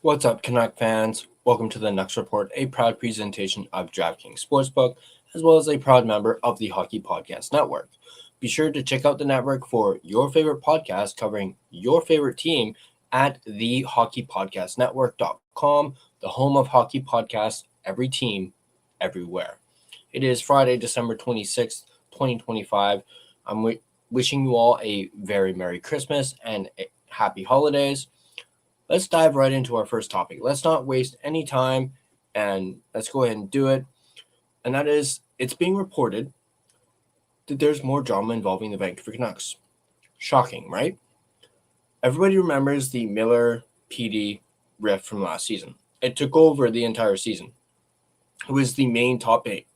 What's up, Canuck fans? Welcome to the Nucks Report, a proud presentation of DraftKings Sportsbook, as well as a proud member of the Hockey Podcast Network. Be sure to check out the network for your favorite podcast covering your favorite team at thehockeypodcastnetwork.com, the home of hockey podcasts, every team, everywhere. It is Friday, December 26th, 2025. I'm wishing you all a very Merry Christmas and Happy Holidays. Let's dive right into our first topic. Let's not waste any time and let's go ahead and do it. And that is, it's being reported that there's more drama involving the Vancouver Canucks. Shocking, right? Everybody remembers the Miller PD rift from last season. It took over the entire season. It was the main topic,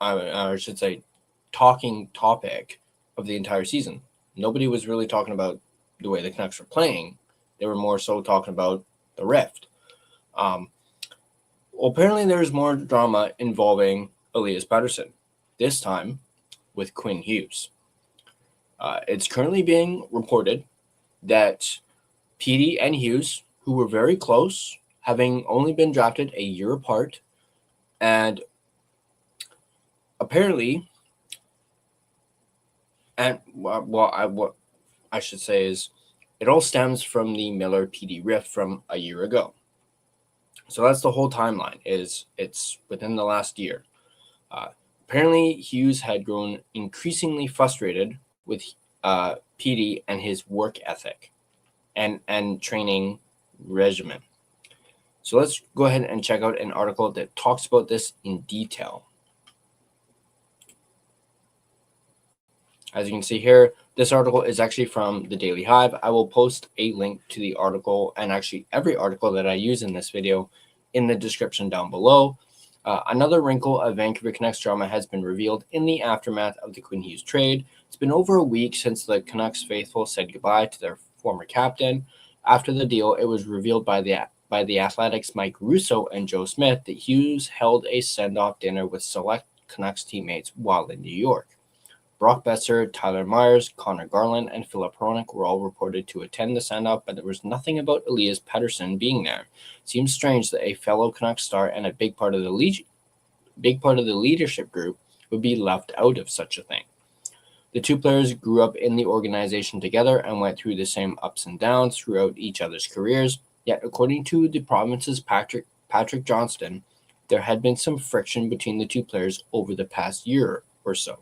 I should say, talking topic of the entire season. Nobody was really talking about the way the Canucks were playing. They were more so talking about the rift. Apparently there's more drama involving Elias Pettersson, this time with Quinn Hughes. It's currently being reported that PD and Hughes, who were very close, having only been drafted a year apart, and apparently, and what I should say is, it all stems from the Miller PD rift from a year ago. So that's the whole timeline. It's within the last year. Apparently, Hughes had grown increasingly frustrated with PD and his work ethic and training regimen. So let's go ahead and check out an article that talks about this in detail. As you can see here, this article is actually from the Daily Hive. I will post a link to the article and actually every article that I use in this video in the description down below. Another wrinkle of Vancouver Canucks drama has been revealed in the aftermath of the Quinn Hughes trade. It's been over a week since the Canucks faithful said goodbye to their former captain. After the deal, it was revealed by the Athletic's Mike Russo and Joe Smith that Hughes held a send-off dinner with select Canucks teammates while in New York. Brock Besser, Tyler Myers, Connor Garland, and Philip Hronik were all reported to attend the send-off, but there was nothing about Elias Pettersson being there. It seems strange that a fellow Canucks star and a big part of the leadership group would be left out of such a thing. The two players grew up in the organization together and went through the same ups and downs throughout each other's careers, yet according to the province's Patrick Johnston, there had been some friction between the two players over the past year or so.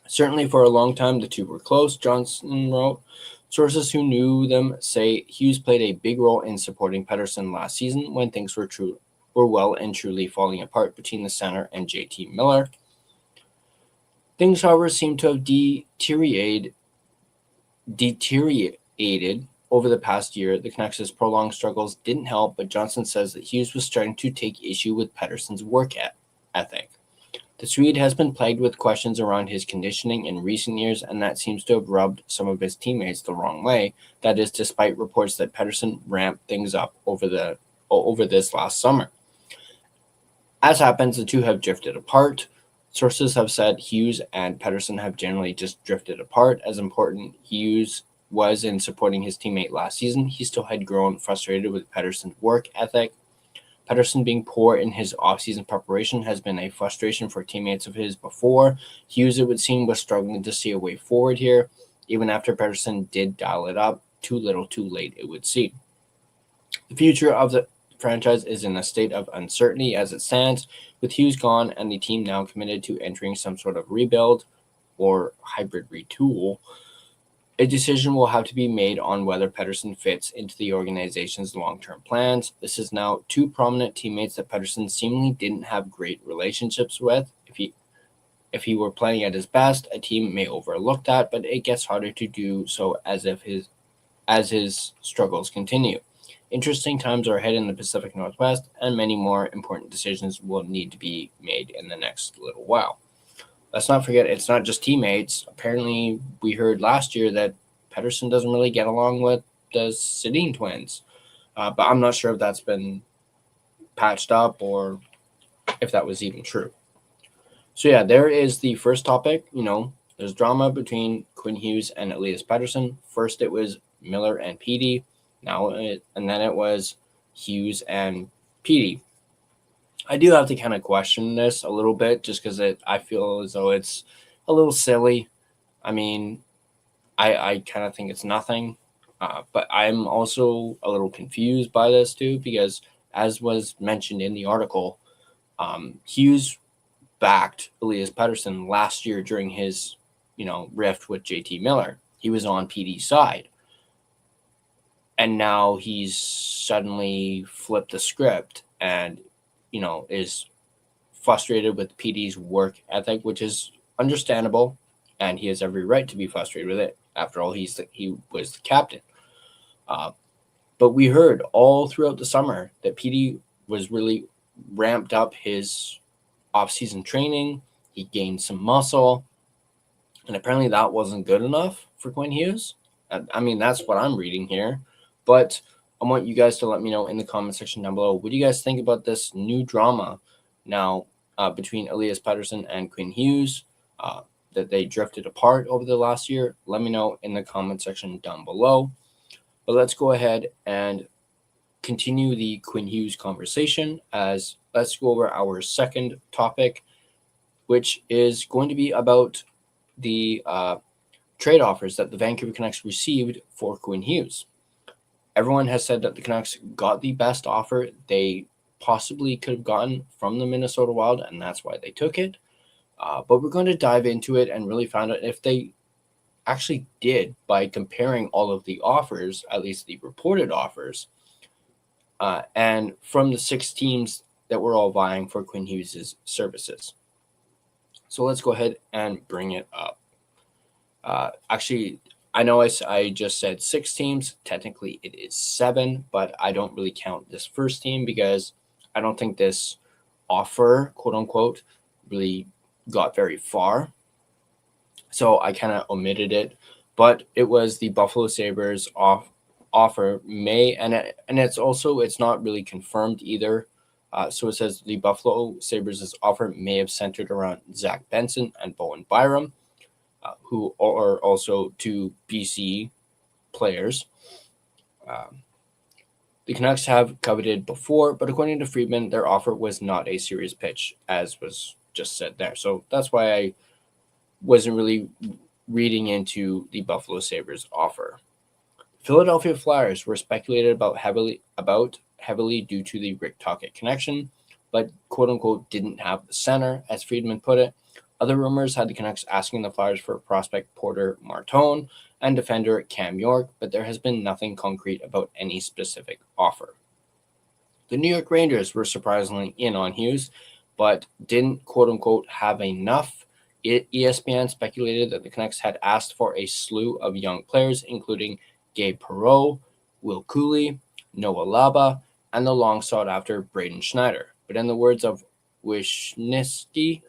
Certainly for a long time, the two were close, Johnson wrote. Sources who knew them say Hughes played a big role in supporting Pettersson last season when things were well and truly falling apart between the center and JT Miller. Things, however, seem to have deteriorated over the past year. The Canucks' prolonged struggles didn't help, but Johnson says that Hughes was starting to take issue with Pettersson's work ethic. The Swede has been plagued with questions around his conditioning in recent years, and that seems to have rubbed some of his teammates the wrong way. That is, despite reports that Pettersson ramped things up over this last summer. As happens, the two have drifted apart. Sources have said Hughes and Pettersson have generally just drifted apart. As important Hughes was in supporting his teammate last season, he still had grown frustrated with Pettersson's work ethic. Pettersson being poor in his offseason preparation has been a frustration for teammates of his before. Hughes, it would seem, was struggling to see a way forward here, even after Pettersson did dial it up. Too little, too late, it would seem. The future of the franchise is in a state of uncertainty as it stands, with Hughes gone and the team now committed to entering some sort of rebuild or hybrid retool. A decision will have to be made on whether Pettersson fits into the organization's long-term plans. This is now two prominent teammates that Pettersson seemingly didn't have great relationships with. If he were playing at his best, a team may overlook that, but it gets harder to do so as his struggles continue. Interesting times are ahead in the Pacific Northwest, and many more important decisions will need to be made in the next little while. Let's not forget, it's not just teammates. Apparently, we heard last year that Pettersson doesn't really get along with the Sedin twins. But I'm not sure if that's been patched up or if that was even true. So, yeah, there is the first topic. There's drama between Quinn Hughes and Elias Pettersson. First, it was Miller and Petey. And then it was Hughes and Petey. I do have to kind of question this a little bit just because I feel as though it's a little silly. I mean, I kind of think it's nothing, but I'm also a little confused by this too because, as was mentioned in the article, Hughes backed Elias Pettersson last year during his, rift with JT Miller. He was on PD's side. And now he's suddenly flipped the script and, is frustrated with PD's work ethic, which is understandable. And he has every right to be frustrated with it. After all, he was the captain. But we heard all throughout the summer that PD was really ramped up his off-season training. He gained some muscle. And apparently that wasn't good enough for Quinn Hughes. I mean, that's what I'm reading here. But I want you guys to let me know in the comment section down below. What do you guys think about this new drama now between Elias Pettersson and Quinn Hughes? That they drifted apart over the last year? Let me know in the comment section down below. But let's go ahead and continue the Quinn Hughes conversation as let's go over our second topic, which is going to be about the trade offers that the Vancouver Canucks received for Quinn Hughes. Everyone has said that the Canucks got the best offer they possibly could have gotten from the Minnesota Wild, and that's why they took it. But we're going to dive into it and really find out if they actually did by comparing all of the offers, at least the reported offers, and from the 6 teams that were all vying for Quinn Hughes' services. So let's go ahead and bring it up. Actually, I know I just said 6 teams. Technically, it is 7, but I don't really count this first team because I don't think this offer, quote unquote, really got very far. So I kind of omitted it. But it was the Buffalo Sabres offer May, and it's not really confirmed either. So it says the Buffalo Sabres' offer may have centered around Zach Benson and Bowen Byram, who are also 2 BC players. The Canucks have coveted before, but according to Friedman, their offer was not a serious pitch, as was just said there. So that's why I wasn't really reading into the Buffalo Sabres offer. Philadelphia Flyers were speculated about heavily due to the Rick Tocchet connection, but quote unquote didn't have the center, as Friedman put it. Other rumors had the Canucks asking the Flyers for prospect Porter Martone and defender Cam York, but there has been nothing concrete about any specific offer. The New York Rangers were surprisingly in on Hughes, but didn't quote unquote have enough. ESPN speculated that the Canucks had asked for a slew of young players, including Gabe Perreault, Will Cooley, Noah Laba, and the long sought-after Braden Schneider. But in the words of Wisniewski,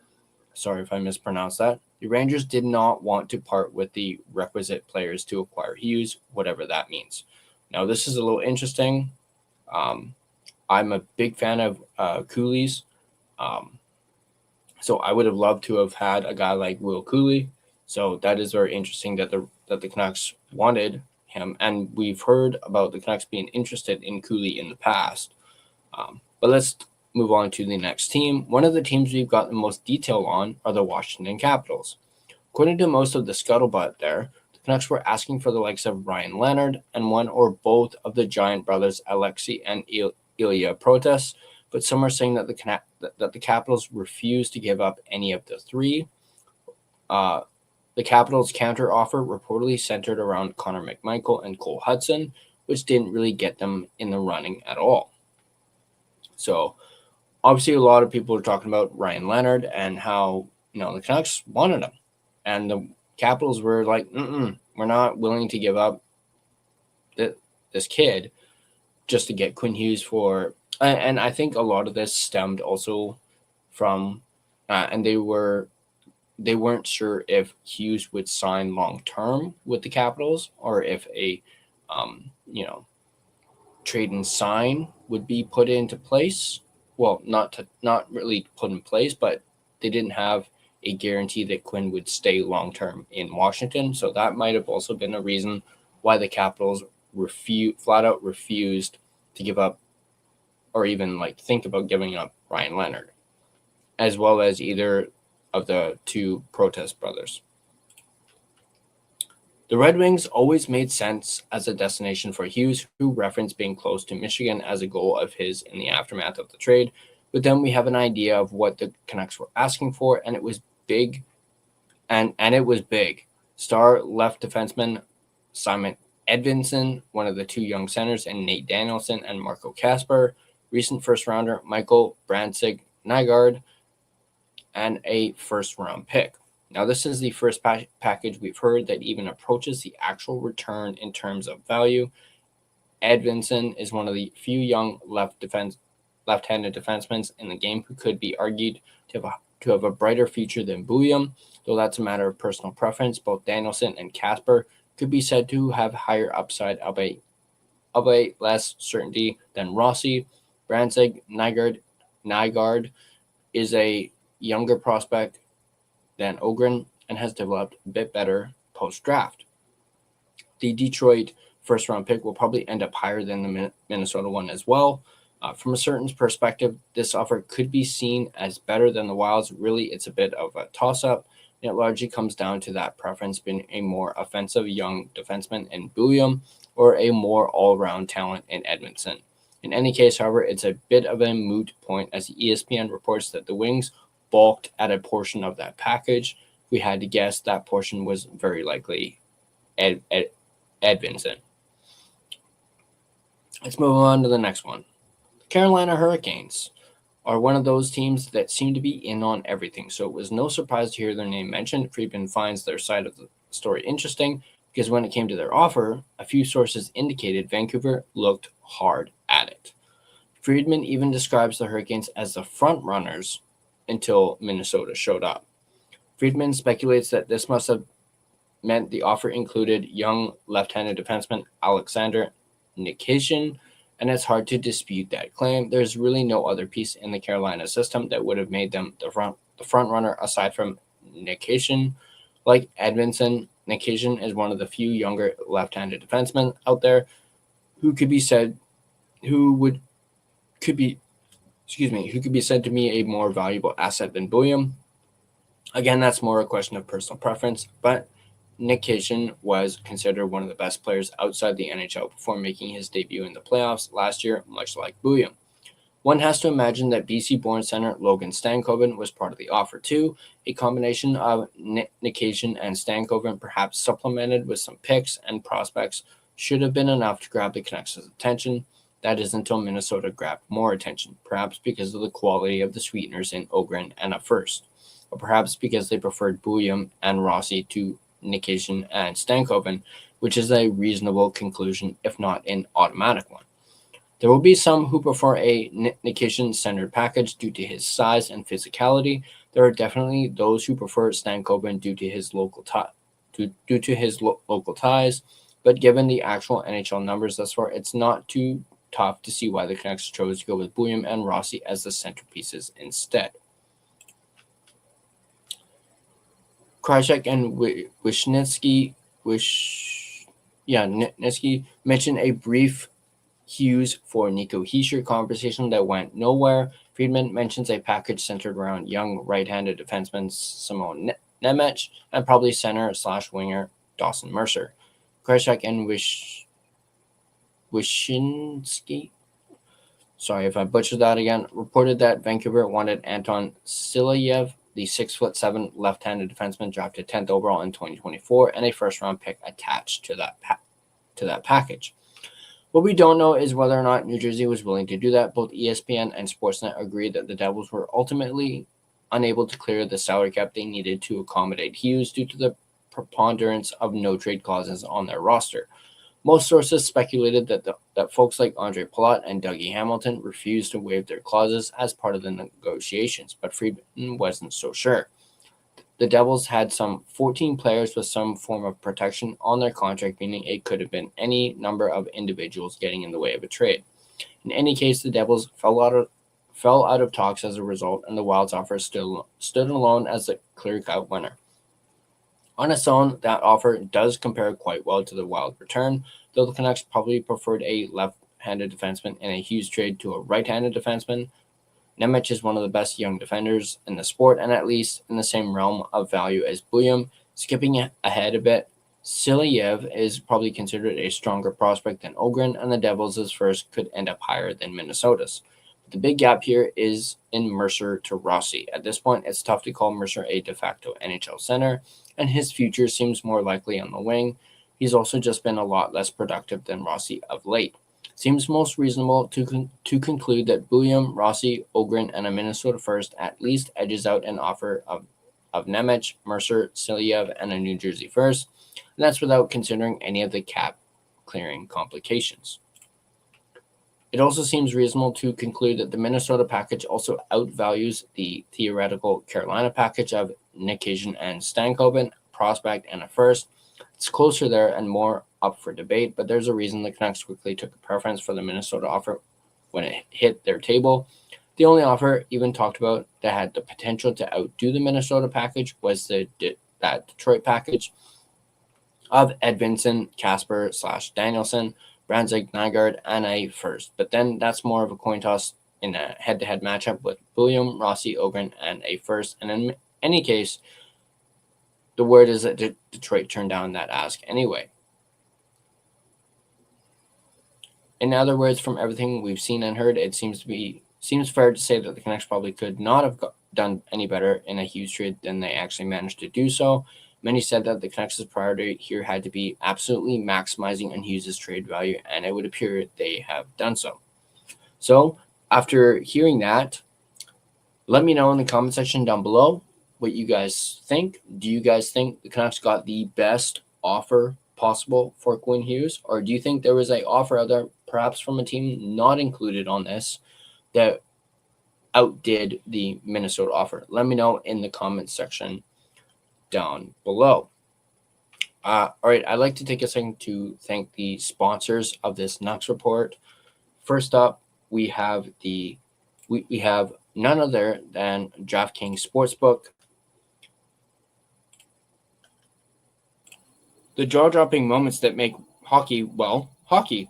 sorry if I mispronounced that, the Rangers did not want to part with the requisite players to acquire Hughes, whatever that means. Now, this is a little interesting. I'm a big fan of Cooley's. So I would have loved to have had a guy like Will Cooley. So that is very interesting that the Canucks wanted him. And we've heard about the Canucks being interested in Cooley in the past. But let's move on to the next team. One of the teams we've got the most detail on are the Washington Capitals. According to most of the scuttlebutt there, the Canucks were asking for the likes of Ryan Leonard and one or both of the Giant brothers, Alexei and Ilya Protas, but some are saying that the Capitals refused to give up any of the 3. The Capitals' counter-offer reportedly centered around Connor McMichael and Cole Hudson, which didn't really get them in the running at all. So, obviously, a lot of people are talking about Ryan Leonard and how, the Canucks wanted him. And the Capitals were like, we're not willing to give up this kid just to get Quinn Hughes for, and I think a lot of this stemmed also from, and they weren't sure if Hughes would sign long term with the Capitals or if a, trade and sign would be put into place. Well, not really put in place, but they didn't have a guarantee that Quinn would stay long term in Washington. So that might have also been a reason why the Capitals flat out refused to give up or even think about giving up Ryan Leonard, as well as either of the two protest brothers. The Red Wings always made sense as a destination for Hughes, who referenced being close to Michigan as a goal of his in the aftermath of the trade. But then we have an idea of what the Canucks were asking for, and it was big. And it was big. Star left defenseman Simon Edvinsson, one of the two young centers, and Nate Danielson and Marco Kasper, recent first-rounder Michael Brantzig-Nygaard, and a first-round pick. Now, this is the first package we've heard that even approaches the actual return in terms of value. Edvinsson is one of the few young left-handed defensemen in the game who could be argued to have a brighter future than Bouillon, though that's a matter of personal preference. Both Danielson and Kasper could be said to have higher upside, albeit less certainty than Rossi. Brantzig-Nygaard is a younger prospect than Ogren and has developed a bit better post-draft. The Detroit first-round pick will probably end up higher than the Minnesota one as well. From a certain perspective, this offer could be seen as better than the Wild's. Really, it's a bit of a toss-up. It largely comes down to that preference being a more offensive young defenseman in Bouillon or a more all-round talent in Edmondson. In any case, however, it's a bit of a moot point as the ESPN reports that the Wings balked at a portion of that package. If we had to guess, that portion was very likely Edvinsson. Let's move on to the next one. The Carolina Hurricanes are one of those teams that seem to be in on everything, so it was no surprise to hear their name mentioned. Friedman finds their side of the story interesting because when it came to their offer, a few sources indicated Vancouver looked hard at it. Friedman even describes the Hurricanes as the front runners until Minnesota showed up. Friedman speculates that this must have meant the offer included young left-handed defenseman Alexander Nikishin, and it's hard to dispute that claim. There's really no other piece in the Carolina system that would have made them the front runner aside from Nikishin. Like Edvinsson, Nikishin is one of the few younger left-handed defensemen out there who could be said to be a more valuable asset than Bouillon. Again, that's more a question of personal preference, but Nikishin was considered one of the best players outside the NHL before making his debut in the playoffs last year, much like Bouillon. One has to imagine that BC-born center Logan Stankoven was part of the offer too. A combination of Nikishin and Stankoven, perhaps supplemented with some picks and prospects, should have been enough to grab the Canucks' attention. That is until Minnesota grabbed more attention, perhaps because of the quality of the sweeteners in Ogren and a first, or perhaps because they preferred Bouillon and Rossi to Nikishin and Stankoven, which is a reasonable conclusion, if not an automatic one. There will be some who prefer a Nikishin-centered package due to his size and physicality. There are definitely those who prefer Stankoven due to his local ties, but given the actual NHL numbers thus far, it's not too tough to see why the Canucks chose to go with Bouillon and Rossi as the centerpieces instead. Krajcek and Wisniewski mentioned a brief Hughes for Nico Hischier conversation that went nowhere. Friedman mentions a package centered around young right-handed defenseman Simon Nemec and probably center/winger Dawson Mercer. Krajcek and Wisniewski, sorry if I butchered that again, reported that Vancouver wanted Anton Silayev, the 6'7" left-handed defenseman drafted 10th overall in 2024, and a first-round pick attached to that package. What we don't know is whether or not New Jersey was willing to do that. Both ESPN and Sportsnet agreed that the Devils were ultimately unable to clear the salary cap they needed to accommodate Hughes due to the preponderance of no-trade clauses on their roster. Most sources speculated that folks like Andre Palat and Dougie Hamilton refused to waive their clauses as part of the negotiations, but Friedman wasn't so sure. The Devils had some 14 players with some form of protection on their contract, meaning it could have been any number of individuals getting in the way of a trade. In any case, the Devils fell out of talks as a result, and the Wild's offer still stood alone as the clear-cut winner. On its own, that offer does compare quite well to the Wild return, though the Canucks probably preferred a left-handed defenseman in a Hughes trade to a right-handed defenseman. Nemec is one of the best young defenders in the sport, and at least in the same realm of value as Bouillon. Skipping ahead a bit, Silyev is probably considered a stronger prospect than Ogren, and the Devils' first could end up higher than Minnesota's. But the big gap here is in Mercer to Rossi. At this point, it's tough to call Mercer a de facto NHL center, and his future seems more likely on the wing. He's also just been a lot less productive than Rossi of late. Seems most reasonable to conclude that Bouillon, Rossi, Ogren, and a Minnesota first at least edges out an offer of Nemec, Mercer, Silyev, and a New Jersey first, and that's without considering any of the cap clearing complications. It also seems reasonable to conclude that the Minnesota package also outvalues the theoretical Carolina package of Nikishin and Stankoven, prospect, and a first. It's closer there and more up for debate, but there's a reason the Canucks quickly took a preference for the Minnesota offer when it hit their table. The only offer even talked about that had the potential to outdo the Minnesota package was that Detroit package of Edvinsson, Casper / Danielson, Brandzik, Nygaard, and a first. But then that's more of a coin toss in a head-to-head matchup with Bouillon, Rossi, Ogren, and a first. And in any case, the word is that Detroit turned down that ask anyway. In other words, from everything we've seen and heard, it seems fair to say that the Canucks probably could not have done any better in a Hughes trade than they actually managed to do so. Many said that the Canucks' priority here had to be absolutely maximizing on Hughes' trade value, and it would appear they have done so. So, after hearing that, let me know in the comment section down below what you guys think. Do you guys think the Canucks got the best offer possible for Quinn Hughes, or do you think there was an offer out there, perhaps from a team not included on this, that outdid the Minnesota offer? Let me know in the comment section down below. All right, I'd like to take a second to thank the sponsors of this Nucks Report. First up, we have we have none other than DraftKings Sportsbook. The jaw-dropping moments that make hockey, well, hockey.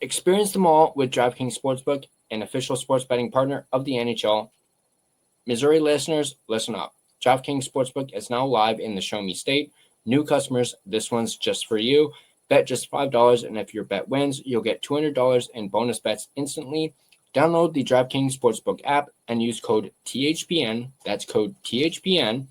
Experience them all with DraftKings Sportsbook, an official sports betting partner of the NHL. Missouri listeners, listen up. DraftKings Sportsbook is now live in the Show Me State. New customers, this one's just for you. Bet just $5, and if your bet wins, you'll get $200 in bonus bets instantly. Download the DraftKings Sportsbook app and use code THPN, that's code THPN,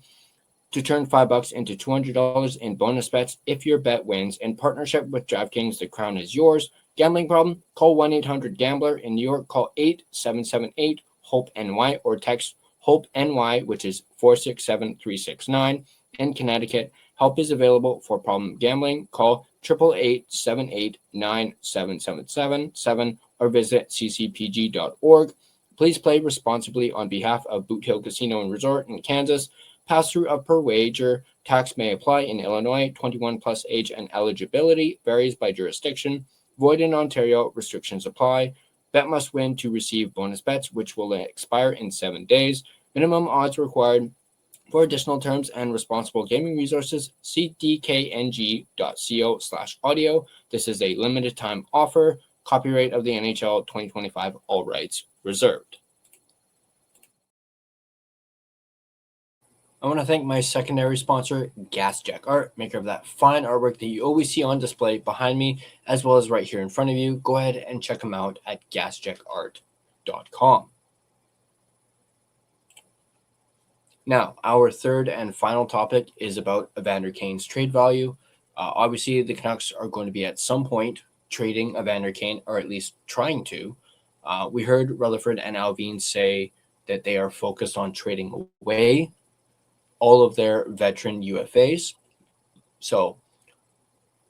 to turn $5 into $200 in bonus bets if your bet wins. In partnership with DraftKings, the crown is yours. Gambling problem? Call 1-800-GAMBLER. In New York, call 877-8-HOPE-NY or text HOPE-NY, which is 467-369. In Connecticut, help is available for problem gambling. Call 888-789-7777 or visit ccpg.org. Please play responsibly on behalf of Boot Hill Casino and Resort in Kansas. Pass-through of per wager. Tax may apply in Illinois. 21 plus age and eligibility varies by jurisdiction. Void in Ontario. Restrictions apply. Bet must win to receive bonus bets, which will expire in 7 days. Minimum odds required. For additional terms and responsible gaming resources, see dkng.co/audio. This is a limited time offer. Copyright of the NHL 2025, all rights reserved. I want to thank my secondary sponsor, Gassy Jack Art, maker of that fine artwork that you always see on display behind me, as well as right here in front of you. Go ahead and check them out at gassjackart.com. Now, our third and final topic is about Evander Kane's trade value. Obviously, the Canucks are going to be at some point trading Evander Kane, or at least trying to. We heard Rutherford and Alvin say that they are focused on trading away all of their veteran UFAs. So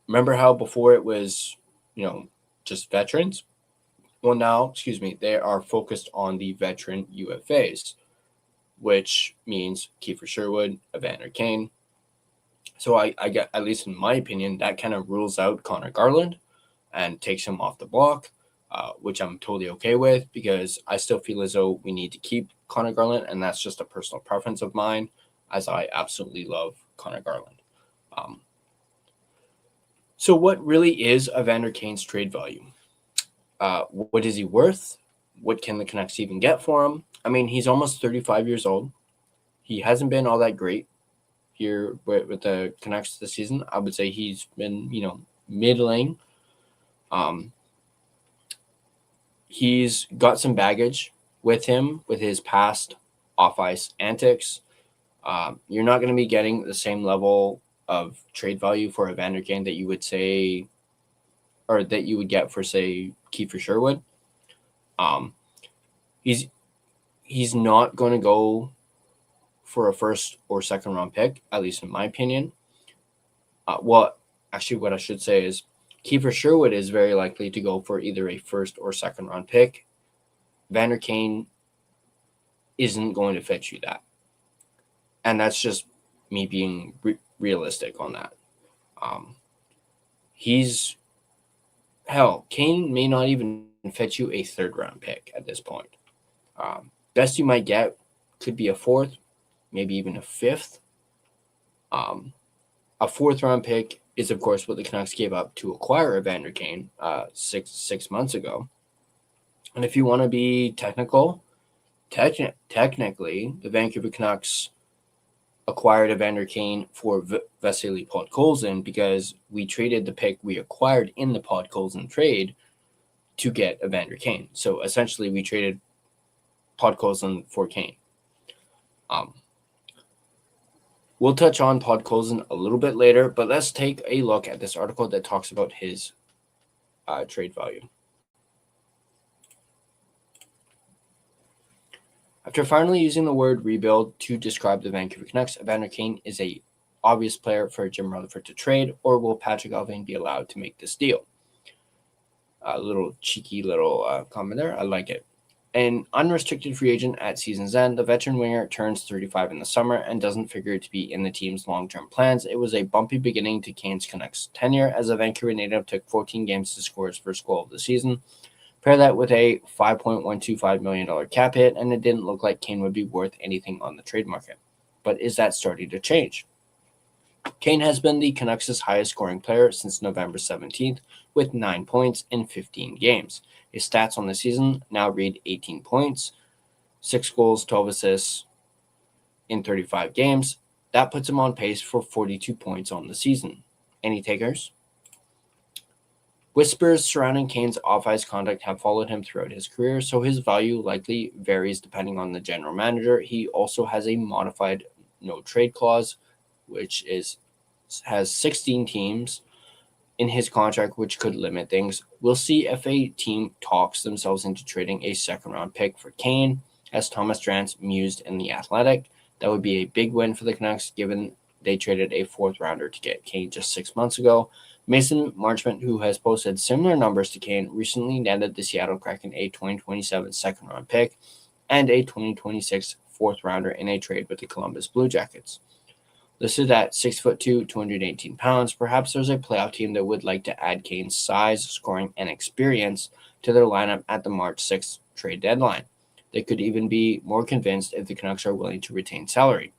remember how before it was just veterans. Well, now, they are focused on the veteran UFAs, which means Kiefer Sherwood, Evander Kane. So I get, at least in my opinion, that kind of rules out Connor Garland and takes him off the block, which I'm totally okay with, because I still feel as though we need to keep Connor Garland, and that's just a personal preference of mine, as I absolutely love Connor Garland. So what really is Evander Kane's trade value? What is he worth? What can the Canucks even get for him? I mean, he's almost 35 years old. He hasn't been all that great here with the Canucks this season. I would say he's been, middling. He's got some baggage with him with his past off-ice antics. You're not going to be getting the same level of trade value for Evander Kane that you would say, or that you would get for, say, Kiefer Sherwood. He's not going to go for a first or second round pick, at least in my opinion. What I should say is Kiefer Sherwood is very likely to go for either a first or second round pick. Evander Kane isn't going to fetch you that. And that's just me being realistic on that. Kane may not even fetch you a third round pick at this point. Best you might get could be a fourth, maybe even a fifth. A fourth round pick is, of course, what the Canucks gave up to acquire Evander Kane six months ago. And if you want to be technical, technically, the Vancouver Canucks acquired Evander Kane for Vasily Podkolzin because we traded the pick we acquired in the Podkolzin trade to get Evander Kane. So essentially, we traded Podkolzin for Kane. We'll touch on Podkolzin a little bit later, but let's take a look at this article that talks about his trade value. After finally using the word rebuild to describe the Vancouver Canucks, Evander Kane is a obvious player for Jim Rutherford to trade, or will Patrick Allvin be allowed to make this deal? A little cheeky comment there. I like it. An unrestricted free agent at season's end, the veteran winger turns 35 in the summer and doesn't figure to be in the team's long-term plans. It was a bumpy beginning to Kane's Canucks tenure, as a Vancouver native took 14 games to score his first goal of the season. Pair that with a $5.125 million cap hit, and it didn't look like Kane would be worth anything on the trade market. But is that starting to change? Kane has been the Canucks' highest scoring player since November 17th, with 9 points in 15 games. His stats on the season now read 18 points, 6 goals, 12 assists in 35 games. That puts him on pace for 42 points on the season. Any takers? Whispers surrounding Kane's off-ice conduct have followed him throughout his career, so his value likely varies depending on the general manager. He also has a modified no-trade clause, which has 16 teams in his contract, which could limit things. We'll see if a team talks themselves into trading a second-round pick for Kane, as Thomas Drance mused in The Athletic. That would be a big win for the Canucks, given they traded a fourth-rounder to get Kane just 6 months ago. Mason Marchment, who has posted similar numbers to Kane, recently netted the Seattle Kraken a 2027 second-round pick and a 2026 fourth-rounder in a trade with the Columbus Blue Jackets. Listed at 6'2", 218 pounds, perhaps there's a playoff team that would like to add Kane's size, scoring, and experience to their lineup at the March 6th trade deadline. They could even be more convinced if the Canucks are willing to retain salary.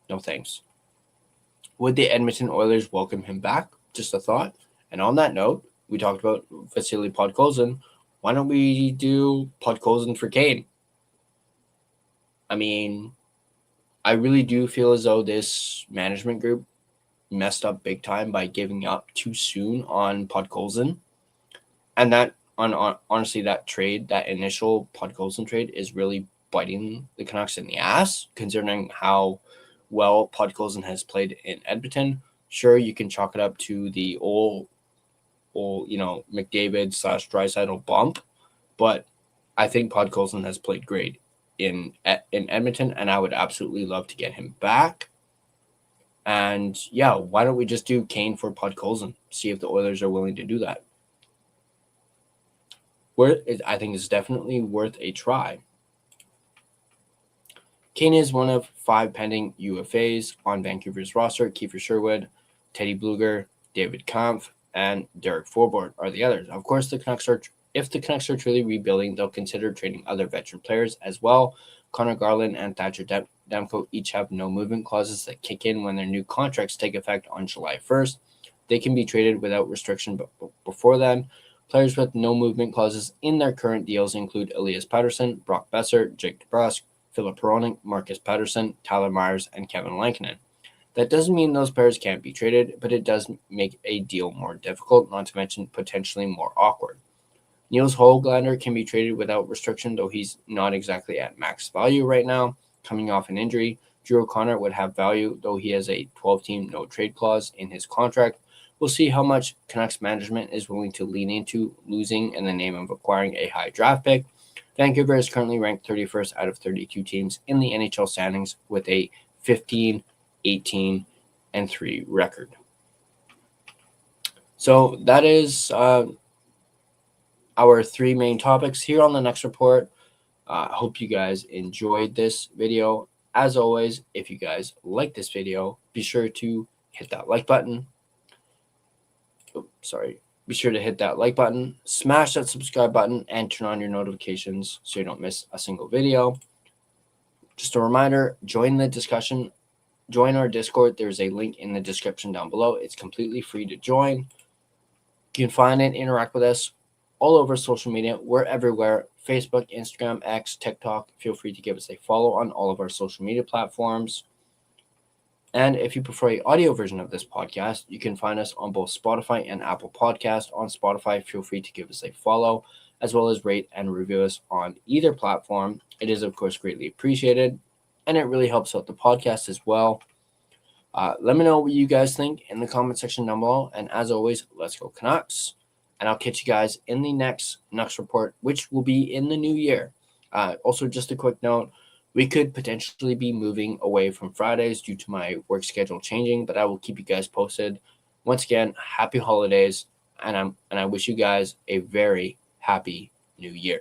No thanks. Would the Edmonton Oilers welcome him back? Just a thought. And on that note, we talked about Vasily Podkolzin. Why don't we do Podkolzin for Kane? I mean, I really do feel as though this management group messed up big time by giving up too soon on Podkolzin. And that, honestly, that trade, that initial Podkolzin trade is really biting the Canucks in the ass, considering how well Podkolzin has played in Edmonton. Sure, you can chalk it up to the old McDavid/Draisaitl bump, but I think Podkolzin has played great in Edmonton, and I would absolutely love to get him back. And yeah, why don't we just do Kane for Podkolzin? See if the Oilers are willing to do that. I think it's definitely worth a try. Kane is one of 5 pending UFAs on Vancouver's roster. Kiefer Sherwood, Teddy Bluger, David Kampf, and Derek Forbort are the others. Of course, if the Canucks are truly rebuilding, they'll consider trading other veteran players as well. Connor Garland and Thatcher Demko each have no movement clauses that kick in when their new contracts take effect on July 1st. They can be traded without restriction, but before then, players with no movement clauses in their current deals include Elias Pettersson, Brock Besser, Jake DeBrusk, Philip Hronek, Marcus Patterson, Tyler Myers, and Kevin Lankinen. That doesn't mean those players can't be traded, but it does make a deal more difficult, not to mention potentially more awkward. Niels Höglander can be traded without restriction, though he's not exactly at max value right now, coming off an injury. Drew O'Connor would have value, though he has a 12-team no-trade clause in his contract. We'll see how much Canucks management is willing to lean into losing in the name of acquiring a high draft pick. Vancouver is currently ranked 31st out of 32 teams in the NHL standings with a 15, 18, and 3 record. So that is our 3 main topics here on the Nucks Report. I hope you guys enjoyed this video. As always, if you guys like this video, be sure to hit that like button. Be sure to hit that like button, smash that subscribe button, and turn on your notifications so you don't miss a single video. Just a reminder, join the discussion. Join our Discord. There's a link in the description down below. It's completely free to join. You can find it, interact with us all over social media. We're everywhere. Facebook, Instagram, X, TikTok. Feel free to give us a follow on all of our social media platforms. And if you prefer an audio version of this podcast, you can find us on both Spotify and Apple Podcasts. On Spotify, feel free to give us a follow, as well as rate and review us on either platform. It is, of course, greatly appreciated, and it really helps out the podcast as well. Let me know what you guys think in the comment section down below. And as always, let's go Canucks. And I'll catch you guys in the next Nucks Report, which will be in the new year. Also, just a quick note, we could potentially be moving away from Fridays due to my work schedule changing, but I will keep you guys posted. Once again, happy holidays, and I wish you guys a very happy new year.